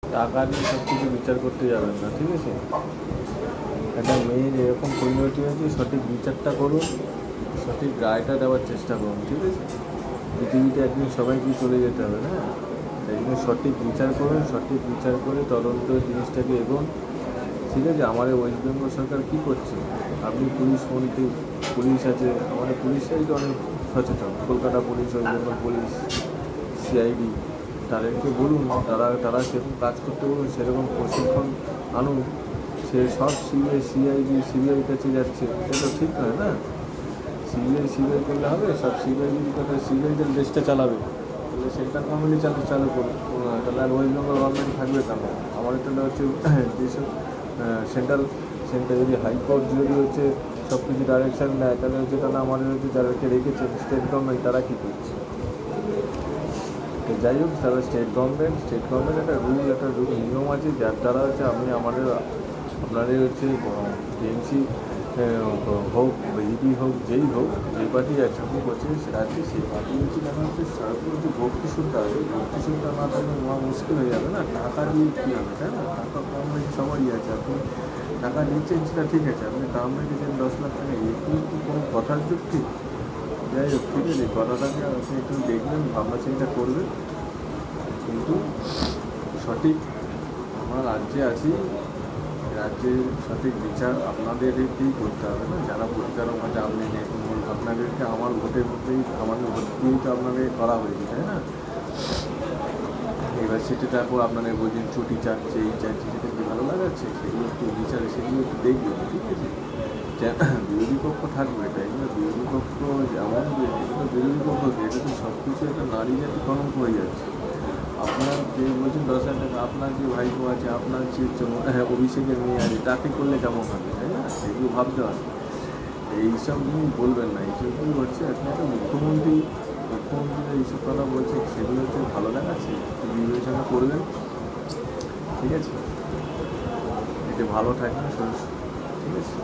টাকা নিয়ে সব কিছু বিচার করতে যাবেন না, ঠিক আছে? একটা মেয়ের এরকম পরিণতি হয়েছে, সঠিক বিচারটা করুন, সঠিক রায়টা দেওয়ার চেষ্টা করুন, ঠিক আছে? পৃথিবীতে একদিন সবাইকে চলে যেতে হবে, না? এই জন্য সঠিক বিচার করুন, সঠিক বিচার করে তদন্ত জিনিসটাকে এগোন, ঠিক আছে? আমাদের ওয়েস্ট বেঙ্গল সরকার কী করছে? আপনি পুলিশ মন্ত্রী, পুলিশ আছে, আমাদের পুলিশরাই তো অনেক সচেতন, Kolkata police, West Bengal police, CID, তাদেরকে বলুন, তারা সেরকম কাজ করতে বলুন, সেরকম প্রশিক্ষণ আনুন। সে সব সিআইডি সিবিআই কাছে যাচ্ছে, এটা ঠিক নয়, না? সিবিআই করলে হবে? সব সিবিআইডির কথা, সিবিআইদের দেশটা চালাবে, তাহলে সেন্ট্রাল গভর্নমেন্টই চালু করুন, তাহলে আর ওয়েস্ট বেঙ্গল গভর্নমেন্ট থাকবে কেন? আমাদের তাহলে হচ্ছে যেসব সেন্ট্রাল যদি হাইকোর্ট যদি হচ্ছে সব কিছু ডাইরেকশান নেয়, তাহলে হচ্ছে তাহলে আমাদের হচ্ছে যাদেরকে রেখেছে স্টেট গভর্নমেন্ট, তারা কী করছে? তো যাই হোক, তারা স্টেট গভর্নমেন্ট একটা নিয়ম আছে, যার দ্বারা হচ্ছে আপনাদের হচ্ছে টিএমসি হোক, বিজেপি হোক, যেই হোক, যে পার্টি একসাথে করছে রাজ্যে, সেই পার্টি হচ্ছে কেন হচ্ছে সরকার হচ্ছে ভক্তি শুনতে হবে, ভক্তি শুনতে না থাকলে নেওয়া মুশকিল হয়ে যাবে, না? টাকা দিয়ে কী হবে, তাই না? টাকা কম বেশি সবারই আছে, আপনি টাকা দিচ্ছেন সেটা ঠিক আছে, আপনি দাম রেখেছেন 10 লাখ টাকা, একটু কোনো কথার যুক্তি? যাই হোক, ঠিক আছে, কথাটাকে আপনি একটু দেখবেন, ভাবনা চিন্তা করবেন, কিন্তু সঠিক, আমরা রাজ্যে আছি, রাজ্যের সঠিক বিচার আপনাদেরকেই করতে হবে, না? যারা প্রতিকারক আছে, আপনি আপনাদেরকে আমার ভোটের মধ্যেই, আমাদের ভোট দিয়েই তো আপনাদের করা হয়েছে, তাই না? এবার সেটা তারপর আপনাদের বলছেন ছুটি চাচ্ছে, এই চাচ্ছে, সেটা কি ভালো লাগাচ্ছে? সেগুলো একটু বিচারে, সেগুলো একটু দেখবেন, ঠিক আছে? বিরোধী পক্ষ থাকবে, তাই জন্য বিরোধী পক্ষ যেমন বিরোধী পক্ষ, এটা তো সব কিছু একটা নারী জাতি কলঙ্ক হয়ে যাচ্ছে। আপনার যে বলছেন 10,000 টাকা, আপনার যে ভাইপো আছে, আপনার যে অভিষেকের মেয়ে আছে, তাকে করলে কেমন হবে, তাই না? সেগুলো ভাবতে হবে, এইসব জিনিস বলবেন না। এইসবগুলো হচ্ছে আপনি একটা মুখ্যমন্ত্রীরা এইসব কথা বলছে, সেগুলো হচ্ছে ভালো দেখাচ্ছে, একটু বিবেচনা করবেন, ঠিক আছে? এতে ভালো থাকবেন, ঠিক আছে?